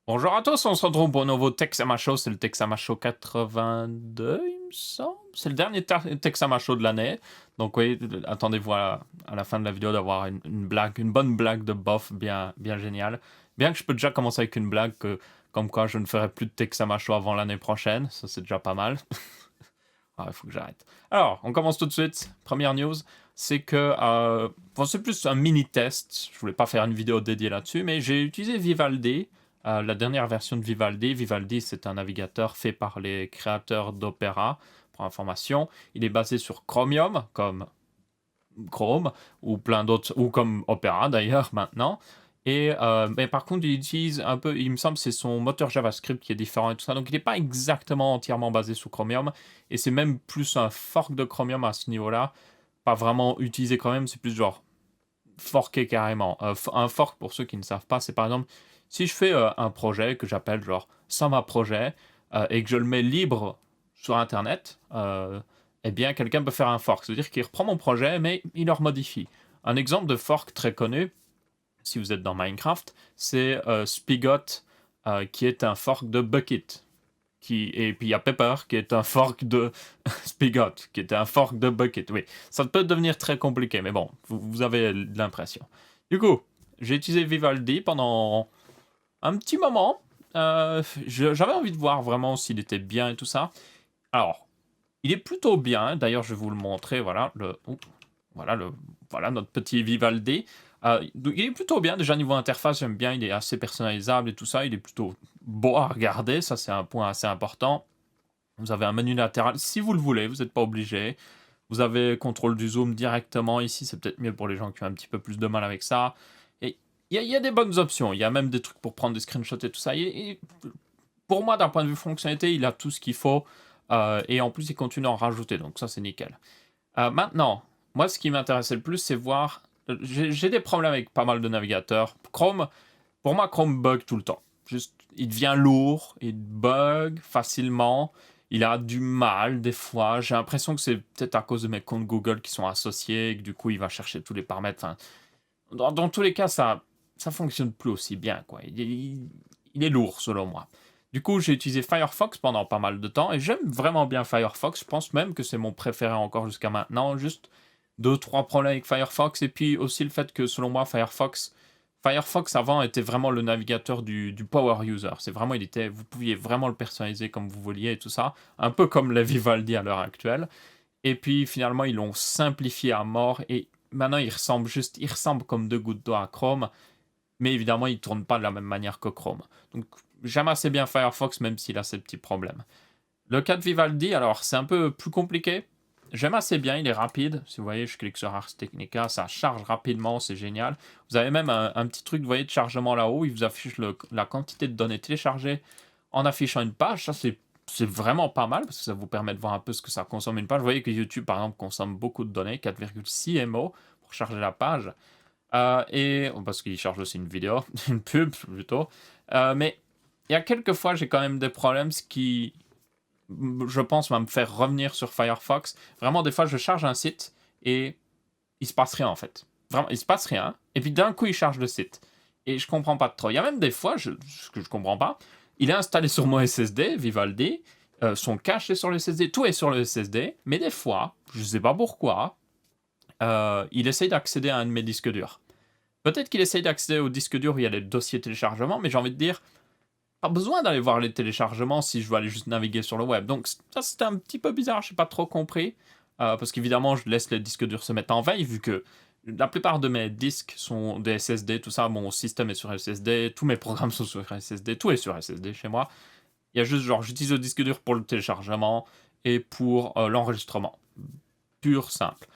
Bonjour à tous, on se retrouve pour un nouveau Texama Show, c'est le Texama Show 82, il me semble. C'est le dernier Texama Show de l'année. Donc oui, attendez-vous à la fin de la vidéo d'avoir une blague, une bonne blague de bof bien géniale. Bien que je peux déjà commencer avec une blague comme quoi je ne ferai plus de Texama Show avant l'année prochaine, ça c'est déjà pas mal. Ah, il faut que j'arrête. Alors, on commence tout de suite. Première news, c'est que... bon, c'est plus un mini-test. Je voulais pas faire une vidéo dédiée là-dessus, mais j'ai utilisé Vivaldi, la dernière version de Vivaldi. Vivaldi, c'est un navigateur fait par les créateurs d'Opera. Pour information, il est basé sur Chromium, comme Chrome, ou plein d'autres, ou comme Opera d'ailleurs maintenant. Et mais par contre, il utilise un peu, il me semble, c'est son moteur JavaScript qui est différent et tout ça. Donc, il n'est pas exactement entièrement basé sur Chromium. Et c'est même plus un fork de Chromium à ce niveau-là. Pas vraiment utiliser Chromium, c'est plus genre forker carrément. Un fork, pour ceux qui ne savent pas, c'est par exemple, si je fais un projet que j'appelle genre Sama Projet et que je le mets libre sur Internet, eh bien, quelqu'un peut faire un fork. C'est-à-dire qu'il reprend mon projet, mais il le remodifie. Un exemple de fork très connu, si vous êtes dans Minecraft, c'est Spigot, qui est un fork de Bucket. Et puis il y a Pepper, qui est un fork de Spigot, qui est un fork de Bucket. Oui, ça peut devenir très compliqué, mais bon, vous avez l'impression. Du coup, j'ai utilisé Vivaldi pendant un petit moment. J'avais envie de voir vraiment s'il était bien et tout ça. Alors, il est plutôt bien. D'ailleurs, je vais vous le montrer. Voilà, voilà notre petit Vivaldi. Il est plutôt bien. Déjà, niveau interface, j'aime bien. Il est assez personnalisable et tout ça. Il est plutôt beau à regarder. Ça, c'est un point assez important. Vous avez un menu latéral si vous le voulez. Vous n'êtes pas obligé. Vous avez contrôle du zoom directement ici. C'est peut-être mieux pour les gens qui ont un petit peu plus de mal avec ça. Et il y a des bonnes options. Il y a même des trucs pour prendre des screenshots et tout ça. Pour moi, d'un point de vue fonctionnalité, il a tout ce qu'il faut. Et en plus, il continue à en rajouter. Donc ça, c'est nickel. Maintenant, moi, ce qui m'intéressait le plus, c'est voir. J'ai des problèmes avec pas mal de navigateurs. Chrome, pour moi, Chrome bug tout le temps. Juste, il devient lourd, il bug facilement, il a du mal des fois. J'ai l'impression que c'est peut-être à cause de mes comptes Google qui sont associés et que du coup, il va chercher tous les paramètres. Enfin, dans tous les cas, ça fonctionne plus aussi bien, quoi. Il est lourd, selon moi. Du coup, j'ai utilisé Firefox pendant pas mal de temps et j'aime vraiment bien Firefox. Je pense même que c'est mon préféré encore jusqu'à maintenant. Juste deux, trois problèmes avec Firefox et puis aussi le fait que, selon moi, Firefox avant était vraiment le navigateur du power user. C'est vraiment, vous pouviez vraiment le personnaliser comme vous vouliez et tout ça. Un peu comme la Vivaldi à l'heure actuelle. Et puis finalement, ils l'ont simplifié à mort et maintenant il ressemble comme deux gouttes d'eau à Chrome, mais évidemment, il tourne pas de la même manière que Chrome. Donc j'aime assez bien Firefox, même s'il a ses petits problèmes. Le cas de Vivaldi, alors c'est un peu plus compliqué. J'aime assez bien, il est rapide. Si vous voyez, je clique sur Ars Technica, ça charge rapidement, c'est génial. Vous avez même un petit truc, vous voyez, de chargement là-haut, il vous affiche la quantité de données téléchargées en affichant une page. Ça, c'est vraiment pas mal parce que ça vous permet de voir un peu ce que ça consomme une page. Vous voyez que YouTube, par exemple, consomme beaucoup de données, 4,6 MO pour charger la page. Parce qu'il charge aussi une vidéo, une pub plutôt. Mais il y a quelques fois, j'ai quand même des problèmes, ce qui, je pense, va me faire revenir sur Firefox. Vraiment, des fois, je charge un site et il se passe rien en fait. Vraiment, il se passe rien. Et puis d'un coup, il charge le site. Et je comprends pas trop. Il y a même des fois, ce que je comprends pas, il est installé sur mon SSD, Vivaldi, son cache est sur le SSD, tout est sur le SSD, mais des fois, je sais pas pourquoi, il essaye d'accéder à un de mes disques durs. Peut-être qu'il essaye d'accéder au disque dur où il y a les dossiers téléchargement, mais j'ai envie de dire, pas besoin d'aller voir les téléchargements si je veux aller juste naviguer sur le web. Donc ça, c'était un petit peu bizarre, je n'ai pas trop compris. Parce qu'évidemment, je laisse les disques durs se mettre en veille, vu que la plupart de mes disques sont des SSD, tout ça, mon système est sur SSD, tous mes programmes sont sur SSD, tout est sur SSD chez moi. Il y a juste, genre, j'utilise le disque dur pour le téléchargement et pour l'enregistrement. Pur, simple.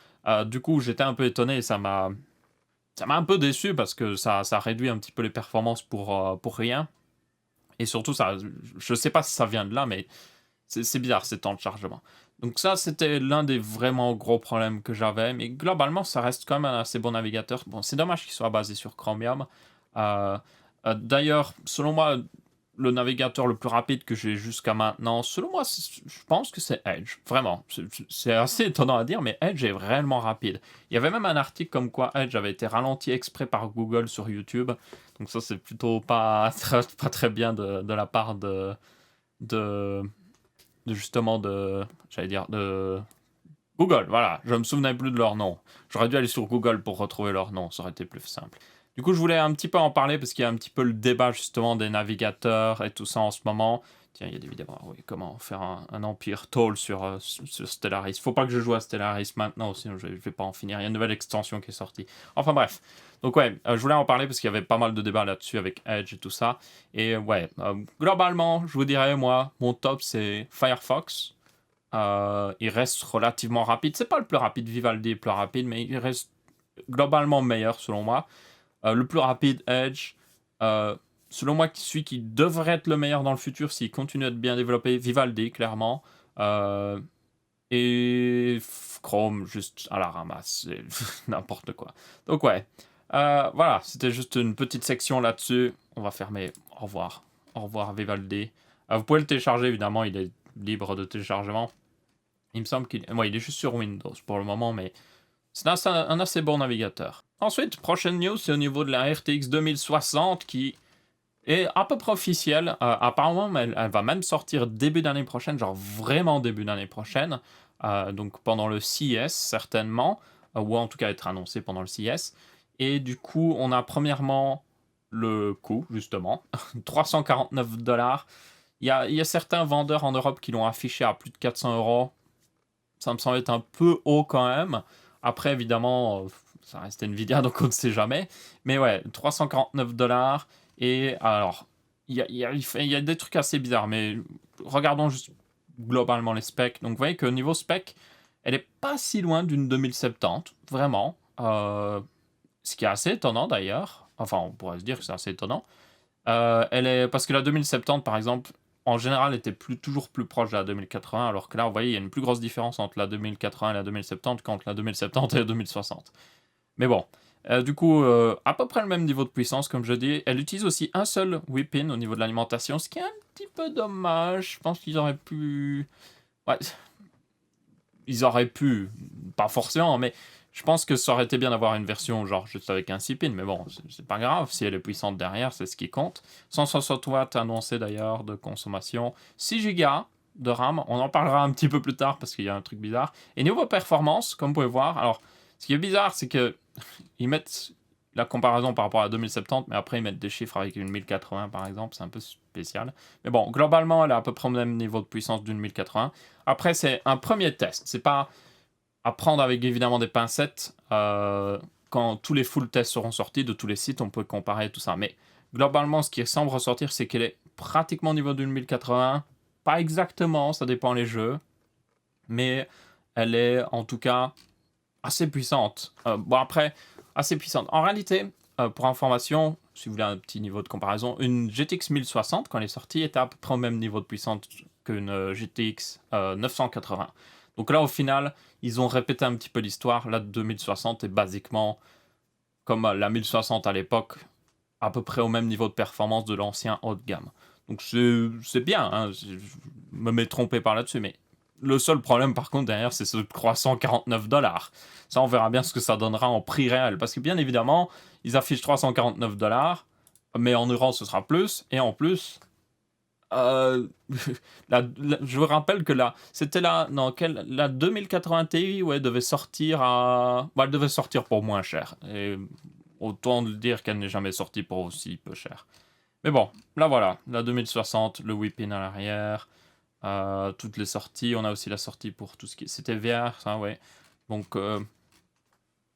Du coup, j'étais un peu étonné et ça m'a un peu déçu parce que ça réduit un petit peu les performances pour rien. Et surtout, je sais pas si ça vient de là, mais c'est bizarre ces temps de chargement. Donc ça, c'était l'un des vraiment gros problèmes que j'avais. Mais globalement, ça reste quand même un assez bon navigateur. Bon, c'est dommage qu'il soit basé sur Chromium. Euh, D'ailleurs, selon moi, le navigateur le plus rapide que j'ai jusqu'à maintenant, selon moi, je pense que c'est Edge. Vraiment. C'est assez étonnant à dire, mais Edge est réellement rapide. Il y avait même un article comme quoi Edge avait été ralenti exprès par Google sur YouTube. Donc ça, c'est plutôt pas, pas très bien de la part de, justement j'allais dire, de Google, voilà. Je me souvenais plus de leur nom. J'aurais dû aller sur Google pour retrouver leur nom, ça aurait été plus simple. Du coup, je voulais un petit peu en parler parce qu'il y a un petit peu le débat justement des navigateurs et tout ça en ce moment. Tiens, il y a des vidéos. Oui, comment faire un empire tall sur Stellaris. Faut pas que je joue à Stellaris maintenant, sinon je vais pas en finir. Il y a une nouvelle extension qui est sortie. Enfin bref. Donc ouais, je voulais en parler parce qu'il y avait pas mal de débats là-dessus avec Edge et tout ça. Et ouais, globalement, je vous dirais, moi, mon top c'est Firefox. Il reste relativement rapide. C'est pas le plus rapide, Vivaldi est plus rapide, mais il reste globalement meilleur selon moi. Le plus rapide, Edge. Selon moi, celui qui devrait être le meilleur dans le futur s'il continue à être bien développé, Vivaldi, clairement. Euh, et Chrome, juste à la ramasse, c'est n'importe quoi. Donc ouais, voilà, c'était juste une petite section là-dessus. On va fermer. Au revoir. Au revoir, Vivaldi. Vous pouvez le télécharger, évidemment, il est libre de téléchargement. Il me semble il est juste sur Windows pour le moment, mais c'est un assez bon navigateur. Ensuite, prochaine news, c'est au niveau de la RTX 2060 qui est à peu près officielle. Apparemment, elle va même sortir début d'année prochaine, genre vraiment début d'année prochaine. Donc pendant le CES, certainement, ou en tout cas être annoncé pendant le CES. Et du coup, on a premièrement le coût, justement, $349. Il y a certains vendeurs en Europe qui l'ont affiché à plus de 400 €. Ça me semble être un peu haut quand même. Après, évidemment, ça reste Nvidia, donc on ne sait jamais. Mais ouais, $349. Et alors, il y a des trucs assez bizarres, mais regardons juste globalement les specs. Donc vous voyez que niveau spec, elle est pas si loin d'une 2070, vraiment. Ce qui est assez étonnant d'ailleurs. Enfin, on pourrait se dire que c'est assez étonnant. Parce que la 2070, par exemple, en général, était toujours plus proche de la 2080, alors que là, vous voyez, il y a une plus grosse différence entre la 2080 et la 2070 qu'entre la 2070 et la 2060. Mais bon, du coup, à peu près le même niveau de puissance, comme je dis. Elle utilise aussi un seul whip-in au niveau de l'alimentation, ce qui est un petit peu dommage. Je pense qu'ils auraient pu... Ouais, ils auraient pu, pas forcément, mais je pense que ça aurait été bien d'avoir une version genre juste avec un 6 pin, mais bon, c'est pas grave, si elle est puissante derrière, c'est ce qui compte. 160 watts annoncé d'ailleurs de consommation, 6 Go de RAM, on en parlera un petit peu plus tard parce qu'il y a un truc bizarre. Et niveau performance, comme vous pouvez voir, alors ce qui est bizarre, c'est que ils mettent la comparaison par rapport à la 2070, mais après ils mettent des chiffres avec une 1080 par exemple, c'est un peu spécial. Mais bon, globalement, elle est à peu près au même niveau de puissance d'une 1080. Après, c'est un premier test, c'est pas à prendre avec évidemment des pincettes. Quand tous les full tests seront sortis de tous les sites, on peut comparer tout ça. Mais globalement, ce qui semble ressortir, c'est qu'elle est pratiquement au niveau d'une 1080. Pas exactement, ça dépend les jeux. Mais elle est en tout cas assez puissante. Bon, après, assez puissante. En réalité, pour information, si vous voulez un petit niveau de comparaison, une GTX 1060, quand elle est sortie, était à peu près au même niveau de puissance qu'une GTX 980. Donc là, au final, ils ont répété un petit peu l'histoire. La 2060 est basiquement comme la 1060 à l'époque, à peu près au même niveau de performance de l'ancien haut de gamme. Donc c'est bien, hein, je me mets trompé par là-dessus, mais le seul problème par contre derrière, c'est ce croissant $49. Ça, on verra bien ce que ça donnera en prix réel, parce que bien évidemment, ils affichent $349, mais en euros ce sera plus, et en plus, euh, je vous rappelle que c'était la 2080 Ti où elle devait sortir elle devait sortir pour moins cher. Et autant le dire qu'elle n'est jamais sortie pour aussi peu cher. Mais bon, là voilà, la 2060, le whip-in à l'arrière, toutes les sorties. On a aussi la sortie pour tout ce qui... C'était VR, ça, ouais. Donc,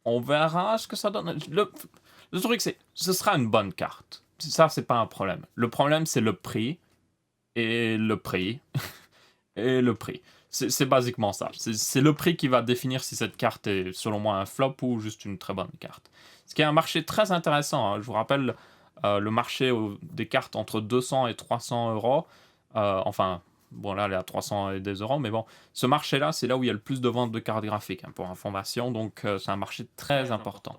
on verra ce que ça donne. Le truc, c'est ce sera une bonne carte. Ça, c'est pas un problème. Le problème, c'est le prix. Et le prix. Et le prix. C'est basiquement ça. C'est le prix qui va définir si cette carte est, selon moi, un flop ou juste une très bonne carte. Ce qui est un marché très intéressant. Hein. Je vous rappelle le marché des cartes entre 200 et 300 euros. Enfin, bon, là, elle est à 300 et des euros. Mais bon, ce marché-là, c'est là où il y a le plus de ventes de cartes graphiques, hein, pour information. Donc, c'est un marché très important.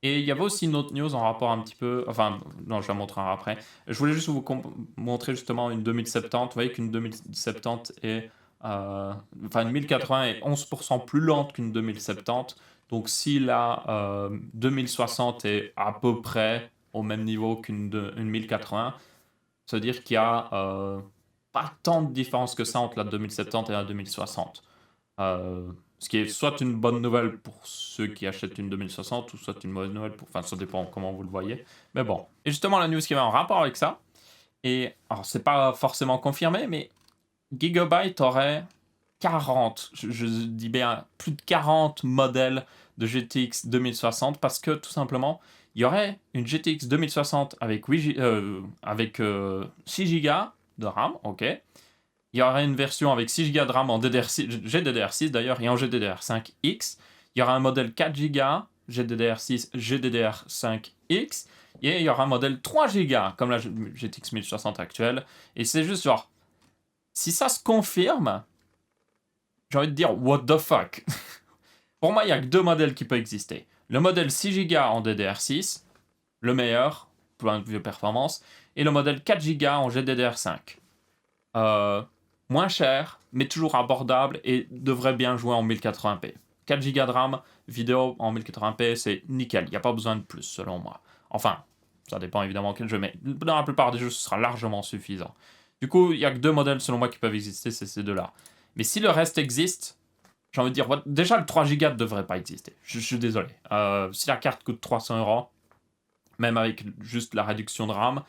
Et il y avait aussi une autre news en rapport un petit peu, enfin, non, je la montrerai après. Je voulais juste vous montrer justement une 2070. Vous voyez qu'une 2070 est, enfin, une 1080 est 11% plus lente qu'une 2070. Donc, si la 2060 est à peu près au même niveau une 1080, ça veut dire qu'il y a pas tant de différence que ça entre la 2070 et la 2060. Ce qui est soit une bonne nouvelle pour ceux qui achètent une 2060 ou soit une mauvaise nouvelle pour... Enfin, ça dépend comment vous le voyez. Mais bon. Et justement, la news qui va en rapport avec ça, et alors c'est pas forcément confirmé, mais Gigabyte aurait 40, je dis bien plus de 40 modèles de GTX 2060 parce que tout simplement, il y aurait une GTX 2060 avec, 6 Go de RAM, ok. Il y aurait une version avec 6 Go de RAM en DDR6, GDDR6 d'ailleurs, et en GDDR5X. Il y aura un modèle 4 Go, GDDR6, GDDR5X. Et il y aura un modèle 3 Go, comme la GTX 1060 actuelle. Et c'est juste genre, si ça se confirme, j'ai envie de dire, what the fuck. Pour moi, il n'y a que deux modèles qui peuvent exister. Le modèle 6 Go en DDR6, le meilleur, point de vue performance, et le modèle 4 Go en GDDR5. Moins cher, mais toujours abordable et devrait bien jouer en 1080p. 4 Go de RAM, vidéo en 1080p, c'est nickel. Il n'y a pas besoin de plus, selon moi. Enfin, ça dépend évidemment quel jeu, mais dans la plupart des jeux, ce sera largement suffisant. Du coup, il n'y a que deux modèles, selon moi, qui peuvent exister, c'est ces deux-là. Mais si le reste existe, j'ai envie de dire, déjà, le 3 Go ne devrait pas exister. Je suis désolé. Si la carte coûte 300 €, même avec juste la réduction de RAM,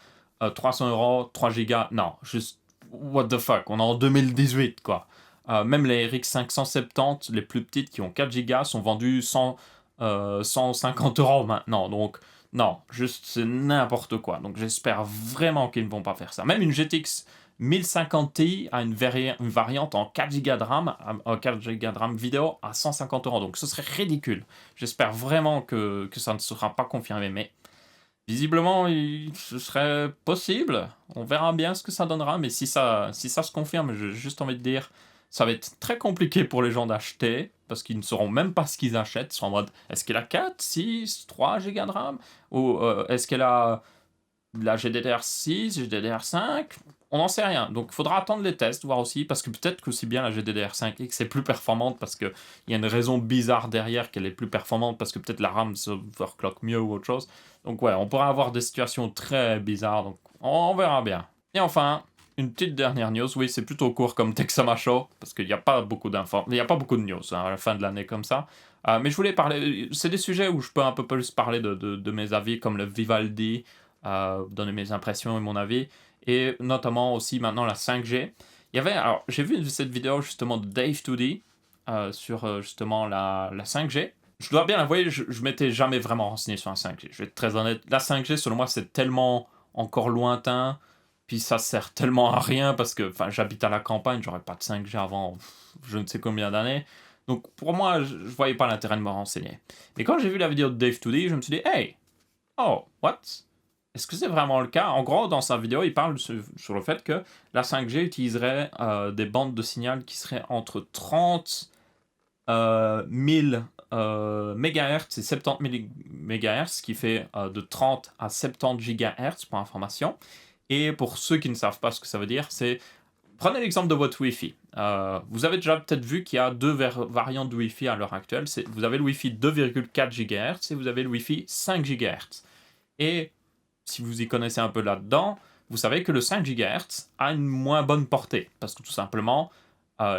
300 €, 3 Go, non, juste what the fuck, on est en 2018 quoi. Même les RX 570, les plus petites qui ont 4 Go, sont vendues 150 € maintenant. Donc, non, juste c'est n'importe quoi. Donc, j'espère vraiment qu'ils ne vont pas faire ça. Même une GTX 1050 Ti a une variante en 4 Go de RAM, 4 Go de RAM vidéo à 150 €. Donc, ce serait ridicule. J'espère vraiment que ça ne sera pas confirmé. Mais visiblement, ce serait possible. On verra bien ce que ça donnera, mais si ça se confirme, j'ai juste envie de dire, ça va être très compliqué pour les gens d'acheter, parce qu'ils ne sauront même pas ce qu'ils achètent. Ils sont en mode, est-ce qu'elle a 4, 6, 3 Go de RAM? Ou est-ce qu'elle a de la GDDR6, GDDR5? On n'en sait rien. Donc, il faudra attendre les tests, voir aussi, parce que peut-être qu'aussi bien la GDDR5X est plus performante, parce qu'il y a une raison bizarre derrière qu'elle est plus performante, parce que peut-être la RAM se overclock mieux ou autre chose. Donc, ouais, on pourra avoir des situations très bizarres, donc on verra bien. Et enfin, une petite dernière news. Oui, c'est plutôt court comme Texama Show, parce qu'il n'y a pas beaucoup d'infos, il n'y a pas beaucoup de news hein, à la fin de l'année comme ça. Mais je voulais parler, c'est des sujets où je peux un peu plus parler de mes avis, comme le Vivaldi, donner mes impressions et mon avis, et notamment aussi maintenant la 5G. Il y avait, alors j'ai vu cette vidéo justement de Dave2D sur justement la 5G. Je dois bien l'avouer, je m'étais jamais vraiment renseigné sur la 5G. Je vais être très honnête, la 5G selon moi c'est tellement encore lointain, puis ça sert tellement à rien parce que j'habite à la campagne, j'aurais pas de 5G avant je ne sais combien d'années. Donc pour moi, je voyais pas l'intérêt de me renseigner. Mais quand j'ai vu la vidéo de Dave2D, je me suis dit, hey, oh, what? Est-ce que c'est vraiment le cas? En gros, dans sa vidéo, il parle sur le fait que la 5G utiliserait des bandes de signal qui seraient entre 30 1000 MHz et 70 000 MHz, ce qui fait de 30 à 70 GHz pour information. Et pour ceux qui ne savent pas ce que ça veut dire, c'est... Prenez l'exemple de votre Wi-Fi. Vous avez déjà peut-être vu qu'il y a deux variantes de Wi-Fi à l'heure actuelle. Vous avez le Wi-Fi 2,4 GHz et vous avez le Wi-Fi 5 GHz. Et si vous y connaissez un peu là-dedans, vous savez que le 5 GHz a une moins bonne portée. Parce que tout simplement,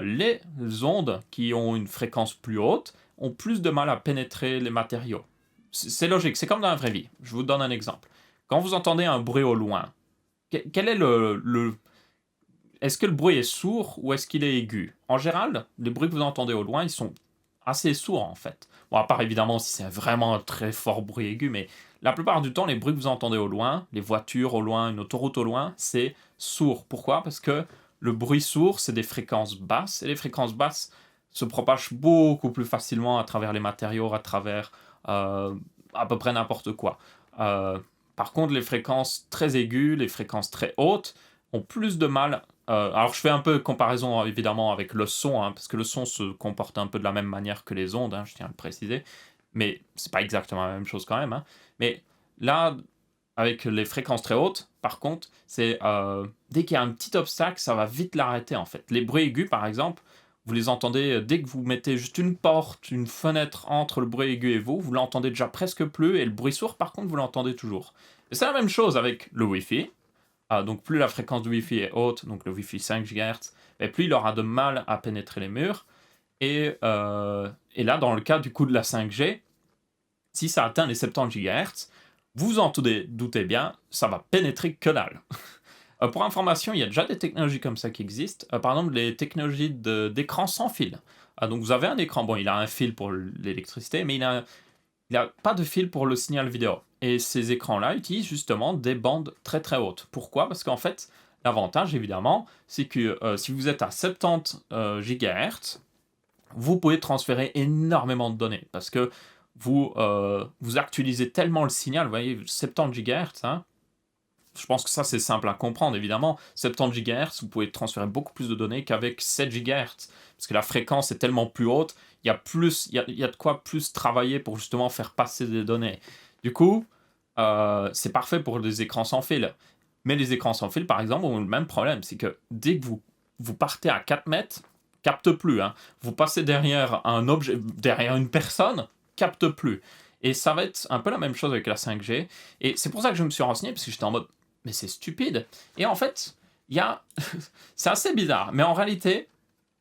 les ondes qui ont une fréquence plus haute ont plus de mal à pénétrer les matériaux. C'est logique, c'est comme dans la vraie vie. Je vous donne un exemple. Quand vous entendez un bruit au loin, quel est est-ce que le bruit est sourd ou est-ce qu'il est aigu? En général, les bruits que vous entendez au loin, ils sont assez sourds en fait. Bon, à part évidemment si c'est vraiment un très fort bruit aigu, mais la plupart du temps, les bruits que vous entendez au loin, les voitures au loin, une autoroute au loin, c'est sourd. Pourquoi? Parce que le bruit sourd, c'est des fréquences basses, et les fréquences basses se propagent beaucoup plus facilement à travers les matériaux, à travers à peu près n'importe quoi. Euh, Par contre, les fréquences très aiguës, les fréquences très hautes, ont plus de mal. Alors, je fais un peu comparaison évidemment avec le son, hein, parce que le son se comporte un peu de la même manière que les ondes, hein, je tiens à le préciser. mais c'est pas exactement la même chose quand même, hein. Mais là, avec les fréquences très hautes, par contre, c'est dès qu'il y a un petit obstacle, ça va vite l'arrêter en fait. Les bruits aigus, par exemple, vous les entendez dès que vous mettez juste une porte, une fenêtre entre le bruit aigu et vous l'entendez déjà presque plus, et le bruit sourd, par contre, vous l'entendez toujours. Et c'est la même chose avec le Wi-Fi. Donc plus la fréquence du Wi-Fi est haute, donc le Wi-Fi 5 GHz, et plus il aura de mal à pénétrer les murs. Et là, dans le cas du coup de la 5G, si ça atteint les 70 GHz, vous en doutez bien, ça va pénétrer que dalle. Pour information, il y a déjà des technologies comme ça qui existent. Par exemple, les technologies d'écran sans fil. Donc vous avez un écran, bon, il a un fil pour l'électricité, mais il a pas de fil pour le signal vidéo. Et ces écrans-là utilisent justement des bandes très très hautes. Pourquoi? Parce qu'en fait, l'avantage évidemment, c'est que si vous êtes à 70 GHz, vous pouvez transférer énormément de données. Parce que vous actualisez tellement le signal, vous voyez, 70 GHz, hein, je pense que ça c'est simple à comprendre évidemment. 70 GHz, vous pouvez transférer beaucoup plus de données qu'avec 7 GHz. Parce que la fréquence est tellement plus haute, il y a de quoi plus travailler pour justement faire passer des données. Du coup, c'est parfait pour des écrans sans fil. Mais les écrans sans fil, par exemple, ont le même problème. C'est que dès que vous partez à 4 mètres, capte plus, hein. Vous passez derrière un objet, derrière une personne, capte plus. Et ça va être un peu la même chose avec la 5G. Et c'est pour ça que je me suis renseigné, parce que j'étais en mode, mais c'est stupide. Et en fait, il y a... c'est assez bizarre, mais en réalité,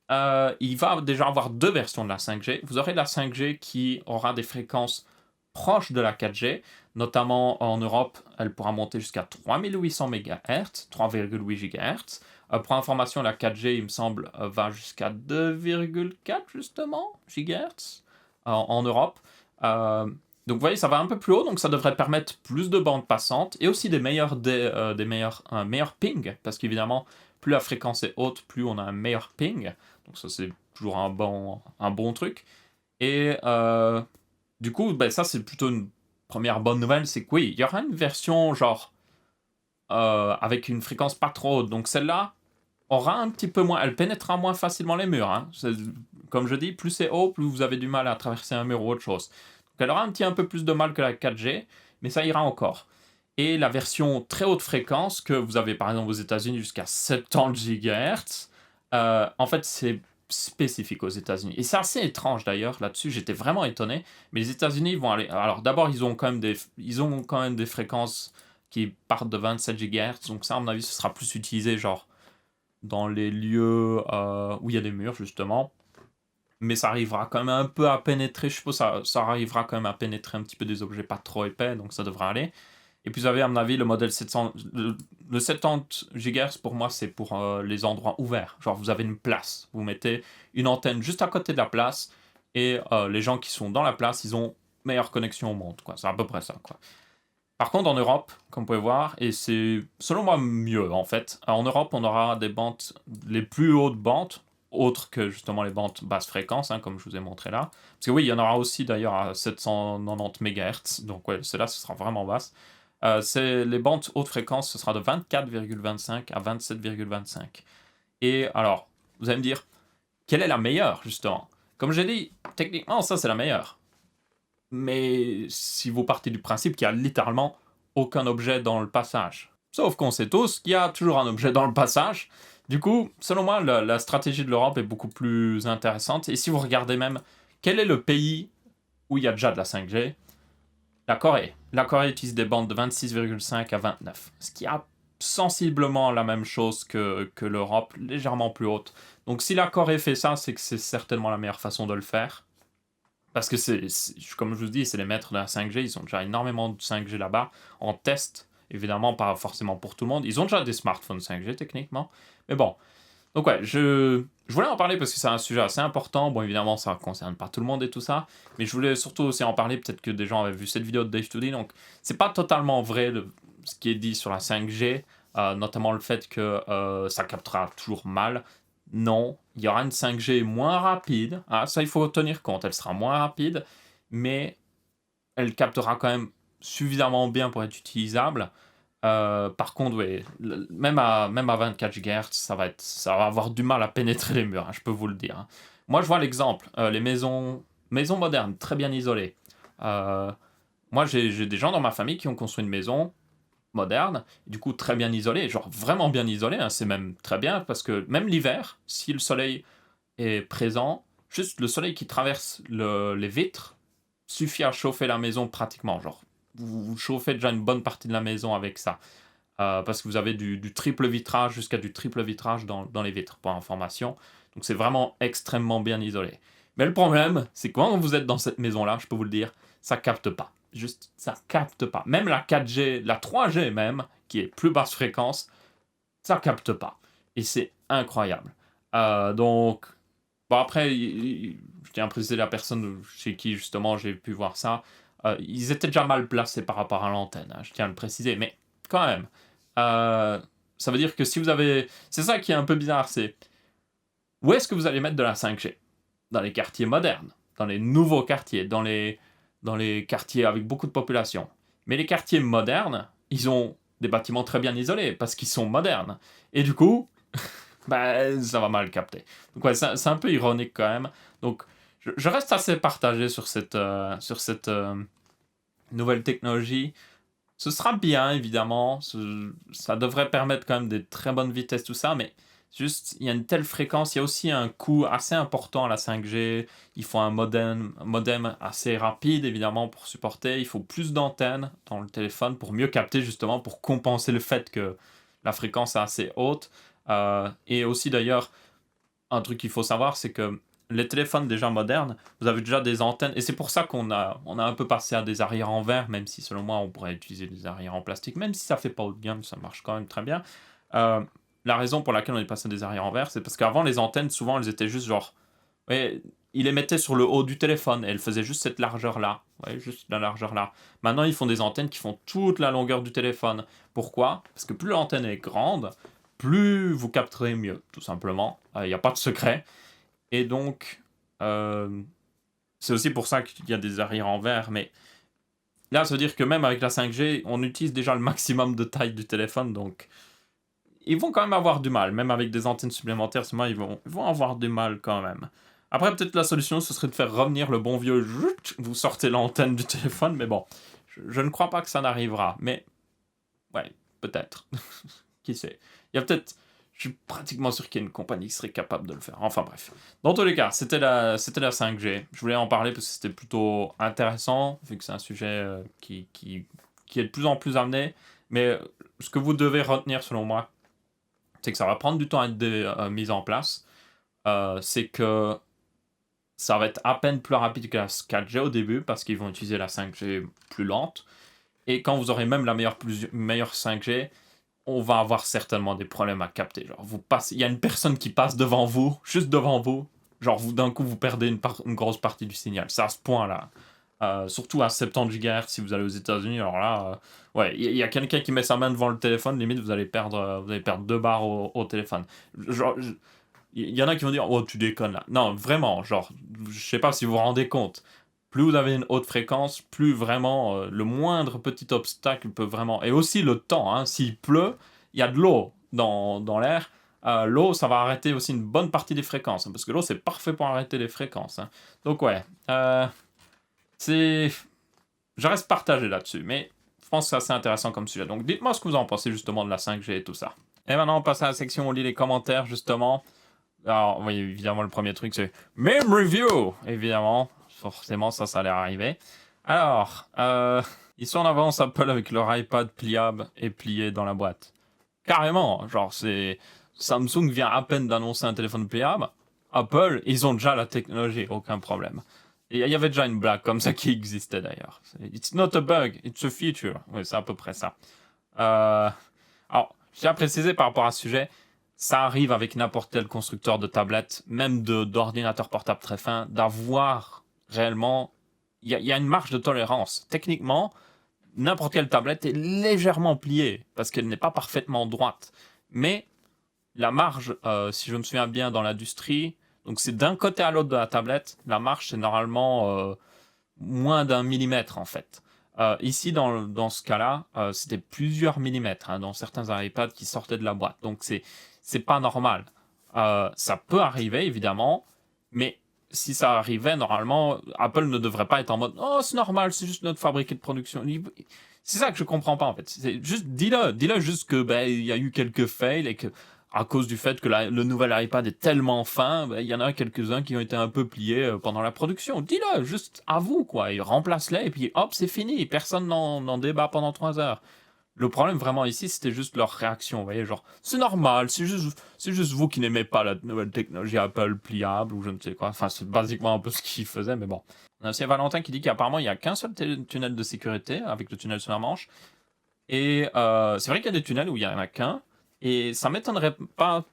il va déjà avoir deux versions de la 5G. Vous aurez la 5G qui aura des fréquences proches de la 4G, notamment en Europe, elle pourra monter jusqu'à 3800 MHz, 3,8 GHz. Pour information, la 4G, il me semble, va jusqu'à 2,4 justement GHz en Europe. Donc vous voyez, ça va un peu plus haut, donc ça devrait permettre plus de bandes passantes et aussi un meilleur ping, parce qu'évidemment, plus la fréquence est haute, plus on a un meilleur ping. Donc ça, c'est toujours un bon truc. Et du coup, ben, ça, c'est plutôt une première bonne nouvelle, c'est que oui, il y aura une version genre avec une fréquence pas trop haute. Donc celle-là aura un petit peu moins, elle pénétrera moins facilement les murs, hein. Comme je dis, plus c'est haut, plus vous avez du mal à traverser un mur ou autre chose. Donc elle aura un peu plus de mal que la 4G, mais ça ira encore. Et la version très haute fréquence, que vous avez par exemple aux États-Unis jusqu'à 70 GHz, en fait c'est spécifique aux États-Unis. Et c'est assez étrange d'ailleurs là-dessus, j'étais vraiment étonné. Mais les États-Unis vont aller. Alors d'abord, ils ont quand même des fréquences qui partent de 27 GHz, donc ça, à mon avis, ce sera plus utilisé genre dans les lieux où il y a des murs, justement. Mais ça arrivera quand même un peu à pénétrer, je suppose, ça arrivera quand même à pénétrer un petit peu des objets pas trop épais, donc ça devrait aller. Et puis vous avez, à mon avis, le modèle 700. Le 70 GHz, pour moi, c'est pour les endroits ouverts. Genre, vous avez une place. Vous mettez une antenne juste à côté de la place, et les gens qui sont dans la place, ils ont meilleure connexion au monde, quoi. C'est à peu près ça, quoi. Par contre, en Europe, comme vous pouvez voir, et c'est selon moi mieux en fait, en Europe, on aura des bandes, les plus hautes bandes, autres que justement les bandes basse fréquence, hein, comme je vous ai montré là. Parce que oui, il y en aura aussi d'ailleurs à 790 MHz, donc ouais, celle-là, ce sera vraiment basse. C'est les bandes haute fréquence, ce sera de 24,25 à 27,25. Et alors, vous allez me dire, quelle est la meilleure justement? Comme j'ai dit, techniquement, ça c'est la meilleure. Mais si vous partez du principe qu'il y a littéralement aucun objet dans le passage. Sauf qu'on sait tous qu'il y a toujours un objet dans le passage. Du coup, selon moi, la stratégie de l'Europe est beaucoup plus intéressante. Et si vous regardez même, quel est le pays où il y a déjà de la 5G? La Corée. La Corée utilise des bandes de 26,5 à 29. Ce qui a sensiblement la même chose que l'Europe, légèrement plus haute. Donc si la Corée fait ça, c'est que c'est certainement la meilleure façon de le faire. Parce que comme je vous dis, c'est les maîtres de la 5G, ils ont déjà énormément de 5G là-bas, en test, évidemment pas forcément pour tout le monde. Ils ont déjà des smartphones 5G techniquement, mais bon. Donc ouais, je voulais en parler parce que c'est un sujet assez important. Bon, évidemment, ça ne concerne pas tout le monde et tout ça, mais je voulais surtout aussi en parler, peut-être que des gens avaient vu cette vidéo de Dave Toody, donc c'est pas totalement vrai ce qui est dit sur la 5G, notamment le fait que ça captera toujours mal. Non, il y aura une 5G moins rapide. Ah, ça, il faut tenir compte. Elle sera moins rapide, mais elle captera quand même suffisamment bien pour être utilisable. Par contre, oui, même à 24 GHz, ça va avoir du mal à pénétrer les murs, hein, je peux vous le dire, hein. Moi, je vois l'exemple. Les maisons modernes, très bien isolées. Heu, Moi, j'ai des gens dans ma famille qui ont construit une maison moderne, du coup très bien isolée, genre vraiment bien isolée, hein, c'est même très bien parce que même l'hiver, si le soleil est présent, juste le soleil qui traverse les vitres suffit à chauffer la maison pratiquement. Genre, vous chauffez déjà une bonne partie de la maison avec ça. Parce que vous avez du triple vitrage jusqu'à du triple vitrage dans les vitres, pour information. Donc c'est vraiment extrêmement bien isolé. Mais le problème, c'est que quand vous êtes dans cette maison-là, je peux vous le dire, ça capte pas. Juste, ça capte pas. Même la 4G, la 3G même, qui est plus basse fréquence, ça capte pas. Et c'est incroyable. Donc, bon après, je tiens à préciser la personne chez qui justement j'ai pu voir ça. Ils étaient déjà mal placés par rapport à l'antenne, hein, je tiens à le préciser. Mais quand même, euh, ça veut dire que si vous avez... C'est ça qui est un peu bizarre, c'est où est-ce que vous allez mettre de la 5G? Dans les quartiers modernes, dans les nouveaux quartiers, dans les quartiers avec beaucoup de population. Mais les quartiers modernes, ils ont des bâtiments très bien isolés parce qu'ils sont modernes. Et du coup, bah, ça va mal capter. Donc ouais, c'est un peu ironique quand même. Donc je reste assez partagé sur cette nouvelle technologie. Ce sera bien, évidemment. Ça devrait permettre quand même des très bonnes vitesses, tout ça, mais juste, il y a une telle fréquence. Il y a aussi un coût assez important à la 5G. Il faut un modem assez rapide, évidemment, pour supporter. Il faut plus d'antennes dans le téléphone pour mieux capter, justement, pour compenser le fait que la fréquence est assez haute. Et aussi, d'ailleurs, un truc qu'il faut savoir, c'est que les téléphones déjà modernes, vous avez déjà des antennes, et c'est pour ça qu'on a un peu passé à des arrières en verre, même si selon moi on pourrait utiliser des arrières en plastique, même si ça fait pas haut de gamme, ça marche quand même très bien. Euh, la raison pour laquelle on est passé à des arrières en verre, c'est parce qu'avant les antennes, souvent elles étaient juste genre, ouais, ils les mettaient sur le haut du téléphone, et elles faisaient juste cette largeur-là, ouais, juste la largeur-là. Maintenant ils font des antennes qui font toute la longueur du téléphone. Pourquoi? Parce que plus l'antenne est grande, plus vous capterez mieux, tout simplement. Il n'y a pas de secret. Et donc, euh, c'est aussi pour ça qu'il y a des arrières en verre. Mais là, ça veut dire que même avec la 5G, on utilise déjà le maximum de taille du téléphone. Donc, ils vont quand même avoir du mal. Même avec des antennes supplémentaires, seulement, ils vont avoir du mal quand même. Après, peut-être la solution, ce serait de faire revenir le bon vieux... Vous sortez l'antenne du téléphone. Mais bon, je ne crois pas que ça n'arrivera. Mais, ouais, peut-être. Qui sait? Il y a peut-être... Je suis pratiquement sûr qu'il y a une compagnie qui serait capable de le faire. Enfin bref. Dans tous les cas, c'était la 5G. Je voulais en parler parce que c'était plutôt intéressant, vu que c'est un sujet qui est de plus en plus amené. Mais ce que vous devez retenir, selon moi, c'est que ça va prendre du temps à être mis en place. C'est que ça va être à peine plus rapide que la 4G au début, parce qu'ils vont utiliser la 5G plus lente. Et quand vous aurez même la meilleure 5G, on va avoir certainement des problèmes à capter. Genre, il y a une personne qui passe devant vous, juste devant vous. Genre, d'un coup, vous perdez une grosse partie du signal. C'est à ce point-là. Surtout à 70 GHz si vous allez aux États-Unis. Alors là, ouais, il y a quelqu'un qui met sa main devant le téléphone, limite, vous allez perdre 2 barres au téléphone. Genre, il y en a qui vont dire, oh, tu déconnes là. Non, vraiment, genre, je sais pas si vous vous rendez compte. Plus vous avez une haute fréquence, plus vraiment le moindre petit obstacle peut vraiment. Et aussi le temps, hein, s'il pleut, il y a de l'eau dans l'air. L'eau, ça va arrêter aussi une bonne partie des fréquences, hein, parce que l'eau, c'est parfait pour arrêter les fréquences, hein. Donc, ouais, c'est. Je reste partagé là-dessus, mais je pense que c'est assez intéressant comme sujet. Donc, dites-moi ce que vous en pensez justement de la 5G et tout ça. Et maintenant, on passe à la section où on lit les commentaires, justement. Alors, oui, évidemment, le premier truc, c'est Meme Review. Évidemment, forcément, ça allait arriver. Alors, ils sont en avance Apple avec leur iPad pliable et plié dans la boîte. Carrément, genre, c'est Samsung vient à peine d'annoncer un téléphone pliable. Apple, ils ont déjà la technologie, aucun problème. Et il y avait déjà une blague comme ça qui existait d'ailleurs. It's not a bug, it's a feature. Oui, c'est à peu près ça. Alors, je tiens à préciser par rapport à ce sujet, ça arrive avec n'importe quel constructeur de tablette, même d'ordinateur portable très fin, d'avoir réellement... Il y a une marge de tolérance. Techniquement, n'importe quelle tablette est légèrement pliée, parce qu'elle n'est pas parfaitement droite. Mais la marge, si je me souviens bien dans l'industrie, donc c'est d'un côté à l'autre de la tablette, la marge c'est normalement moins d'un millimètre en fait. Ici, dans ce cas-là, c'était plusieurs millimètres, hein, dans certains iPads qui sortaient de la boîte. Donc, c'est pas normal. Ça peut arriver, évidemment, mais si ça arrivait, normalement, Apple ne devrait pas être en mode oh, c'est normal, c'est juste notre fabriqué de production. C'est ça que je comprends pas en fait. C'est juste dis-le juste que ben il y a eu quelques fails et que à cause du fait que le nouvel iPad est tellement fin, ben, il y en a quelques-uns qui ont été un peu pliés pendant la production. Dis-le, juste avoue quoi, et remplace-les et puis hop, c'est fini. Personne n'en débat pendant 3 heures. Le problème vraiment ici, c'était juste leur réaction, vous voyez, genre, c'est normal, c'est juste vous qui n'aimez pas la nouvelle technologie Apple pliable ou je ne sais quoi. Enfin, c'est basiquement un peu ce qu'ils faisaient, mais bon. On a aussi Valentin qui dit qu'apparemment, il n'y a qu'un seul tunnel de sécurité avec le tunnel sur la Manche. Et c'est vrai qu'il y a des tunnels où il n'y en a qu'un. Et ça m'étonnerait pas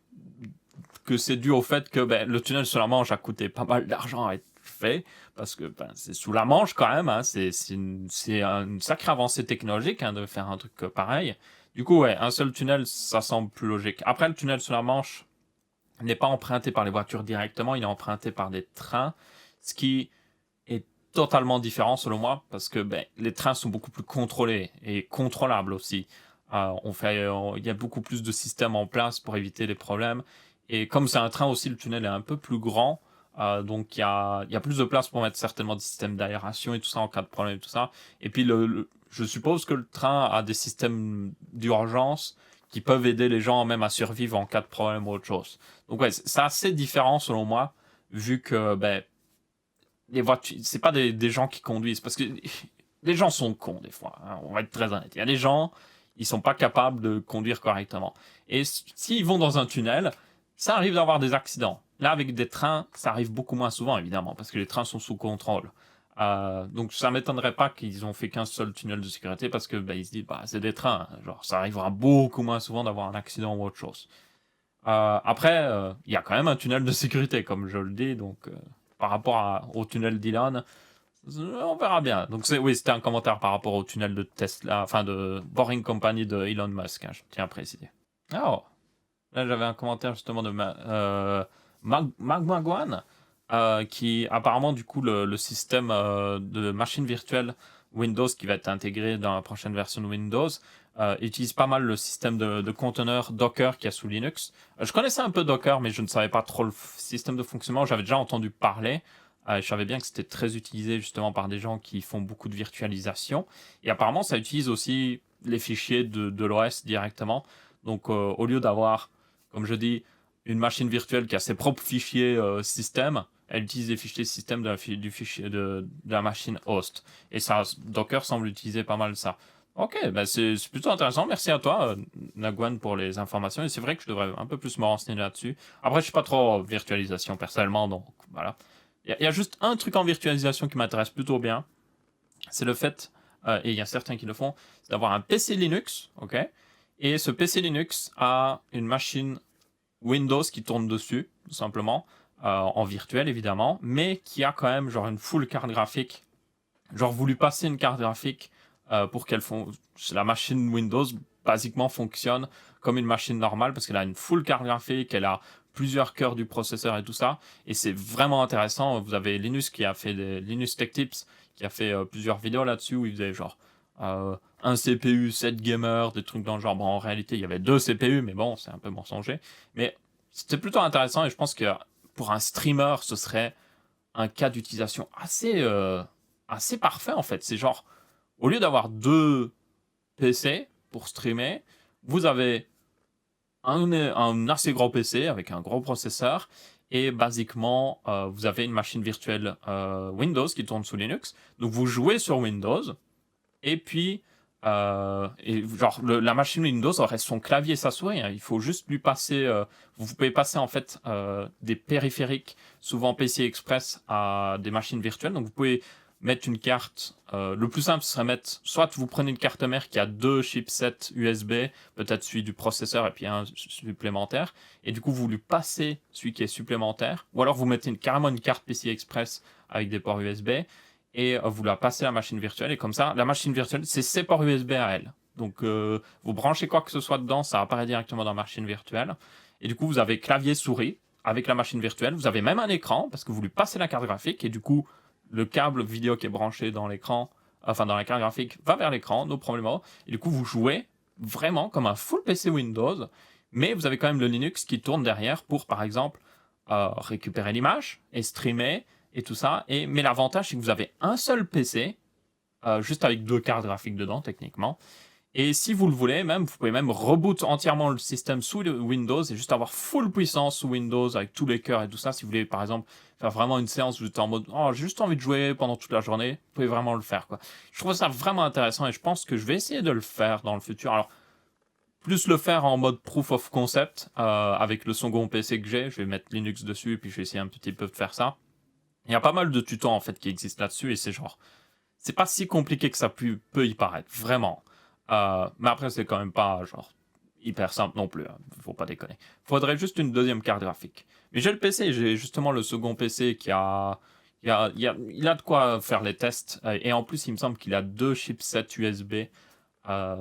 que c'est dû au fait que ben, le tunnel sur la Manche a coûté pas mal d'argent à être fait, parce que ben, c'est sous la Manche quand même, hein, c'est une sacrée avancée technologique hein, de faire un truc pareil. Du coup, ouais, un seul tunnel, ça semble plus logique. Après, le tunnel sur la Manche n'est pas emprunté par les voitures directement, il est emprunté par des trains, ce qui est totalement différent selon moi, parce que ben, les trains sont beaucoup plus contrôlés et contrôlables aussi. Il y a beaucoup plus de systèmes en place pour éviter les problèmes. Et comme c'est un train aussi, le tunnel est un peu plus grand. Donc il y a plus de place pour mettre certainement des systèmes d'aération et tout ça en cas de problème et tout ça. Et puis je suppose que le train a des systèmes d'urgence qui peuvent aider les gens même à survivre en cas de problème ou autre chose. Donc ouais, c'est assez différent selon moi, vu que ben, les voitures, c'est pas des gens qui conduisent, parce que les gens sont cons des fois, hein, on va être très honnête. Il y a des gens, ils sont pas capables de conduire correctement. Et s'ils vont dans un tunnel, ça arrive d'avoir des accidents. Là, avec des trains, ça arrive beaucoup moins souvent, évidemment, parce que les trains sont sous contrôle. Donc ça m'étonnerait pas qu'ils ont fait qu'un seul tunnel de sécurité, parce que bah, ils se disent, bah, c'est des trains, hein. Genre ça arrivera beaucoup moins souvent d'avoir un accident ou autre chose. Après, il y a quand même un tunnel de sécurité, comme je le dis, donc par rapport au tunnel d'Elon, on verra bien. Donc oui, c'était un commentaire par rapport au tunnel de Tesla, enfin de Boring Company de Elon Musk, hein, je tiens à préciser. Oh, là j'avais un commentaire justement de Magmaguan, qui apparemment du coup le système de machine virtuelle Windows qui va être intégré dans la prochaine version de Windows utilise pas mal le système de conteneurs Docker qu'il y a sous Linux. Je connaissais un peu Docker, mais je ne savais pas trop le système de fonctionnement. J'avais déjà entendu parler. Je savais bien que c'était très utilisé justement par des gens qui font beaucoup de virtualisation. Et apparemment, ça utilise aussi les fichiers de l'OS directement. Donc, au lieu d'avoir, comme je dis, une machine virtuelle qui a ses propres fichiers système, elle utilise les fichiers système du fichier de la machine host. Et ça, Docker semble utiliser pas mal ça. Ok, bah c'est plutôt intéressant. Merci à toi, Nagwan, pour les informations. Et c'est vrai que je devrais un peu plus me renseigner là-dessus. Après, je suis pas trop virtualisation personnellement, donc voilà. Il y a juste un truc en virtualisation qui m'intéresse plutôt bien. C'est le fait, et il y a certains qui le font, c'est d'avoir un PC Linux, ok? Et ce PC Linux a une machine Windows qui tourne dessus, tout simplement, en virtuel évidemment, mais qui a quand même genre une full carte graphique. Genre voulu passer une carte graphique pour la machine Windows basiquement fonctionne comme une machine normale parce qu'elle a une full carte graphique, elle a plusieurs cœurs du processeur et tout ça, et c'est vraiment intéressant. Vous avez Linus qui a fait des Linus Tech Tips, qui a fait plusieurs vidéos là-dessus où il faisait genre un CPU, 7 gamers, des trucs dans le genre. Bon, en réalité, il y avait 2 CPU, mais bon, c'est un peu mensonger. Mais c'était plutôt intéressant et je pense que pour un streamer, ce serait un cas d'utilisation assez parfait en fait. C'est genre, au lieu d'avoir 2 PC pour streamer, vous avez un assez gros PC avec un gros processeur et basiquement, vous avez une machine virtuelle Windows qui tourne sous Linux. Donc vous jouez sur Windows et puis genre la machine Windows aurait son clavier et sa souris, hein. Il faut juste lui passer vous pouvez passer en fait des périphériques souvent PCI Express à des machines virtuelles. Donc vous pouvez mettre une carte, le plus simple serait mettre, soit vous prenez une carte mère qui a 2 chipsets USB, peut-être celui du processeur et puis un supplémentaire, et du coup vous lui passez celui qui est supplémentaire, ou alors vous mettez carrément une carte PCI Express avec des ports USB, et vous la passez à la machine virtuelle, et comme ça, la machine virtuelle, c'est ses ports USB à elle. Donc vous branchez quoi que ce soit dedans, ça apparaît directement dans la machine virtuelle, et du coup vous avez clavier souris avec la machine virtuelle, vous avez même un écran, parce que vous lui passez la carte graphique, et du coup, le câble vidéo qui est branché dans l'écran, enfin dans la carte graphique, va vers l'écran, no problemo, et du coup vous jouez vraiment comme un full PC Windows, mais vous avez quand même le Linux qui tourne derrière pour, par exemple, récupérer l'image et streamer et tout ça. Mais l'avantage, c'est que vous avez un seul PC, juste avec 2 cartes graphiques dedans, techniquement. Et si vous le voulez, même, vous pouvez même reboot entièrement le système sous Windows et juste avoir full puissance sous Windows avec tous les cœurs et tout ça. Si vous voulez, par exemple, faire vraiment une séance où vous êtes en mode « Oh, j'ai juste envie de jouer pendant toute la journée », vous pouvez vraiment le faire, quoi. Je trouve ça vraiment intéressant et je pense que je vais essayer de le faire dans le futur. Alors, plus le faire en mode proof of concept, avec le second PC que j'ai. Je vais mettre Linux dessus et puis je vais essayer un petit peu de faire ça. Il y a pas mal de tutos, en fait, qui existent là-dessus et c'est genre... C'est pas si compliqué que ça peut y paraître, vraiment. Mais après, c'est quand même pas, genre, hyper simple non plus, hein. Faut pas déconner. Faudrait juste une deuxième carte graphique. Mais j'ai le PC, j'ai justement le second PC qui a... Il a de quoi faire les tests. Et en plus, il me semble qu'il a 2 chipsets USB.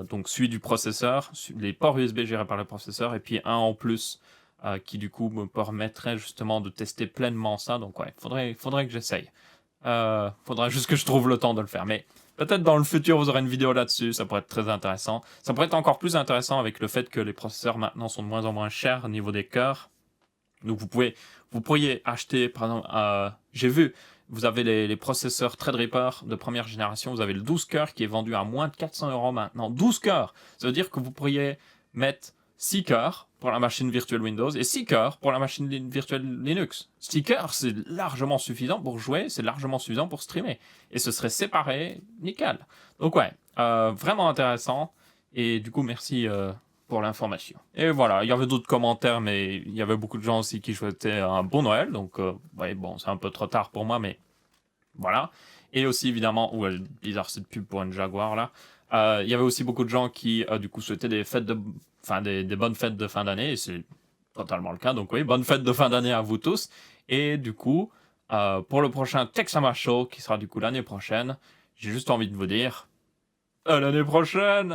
Donc celui du processeur, les ports USB gérés par le processeur, et puis un en plus qui du coup me permettrait justement de tester pleinement ça. Donc ouais, faudrait que j'essaye. Faudrait juste que je trouve le temps de le faire. Mais peut-être dans le futur, vous aurez une vidéo là-dessus, ça pourrait être très intéressant. Ça pourrait être encore plus intéressant avec le fait que les processeurs maintenant sont de moins en moins chers au niveau des cœurs. Donc vous pourriez acheter, par exemple, j'ai vu, vous avez les processeurs Threadripper de première génération, vous avez le 12 cœurs qui est vendu à moins de 400 € maintenant. 12 cœurs! Ça veut dire que vous pourriez mettre 6 cœurs pour la machine virtuelle Windows et 6 cœurs pour la machine virtuelle Linux. 6 cœurs, c'est largement suffisant pour jouer, c'est largement suffisant pour streamer. Et ce serait séparé, nickel. Donc ouais, vraiment intéressant. Et du coup, merci pour l'information. Et voilà, il y avait d'autres commentaires, mais il y avait beaucoup de gens aussi qui souhaitaient un bon Noël. Donc ouais, bon, c'est un peu trop tard pour moi, mais voilà. Et aussi, évidemment, ouais, bizarre cette pub pour une Jaguar, là. Il y avait aussi beaucoup de gens qui, du coup, souhaitaient des bonnes fêtes de fin d'année, et c'est totalement le cas. Donc oui, bonnes fêtes de fin d'année à vous tous. Et du coup, pour le prochain Texama Show, qui sera du coup l'année prochaine, j'ai juste envie de vous dire, à l'année prochaine!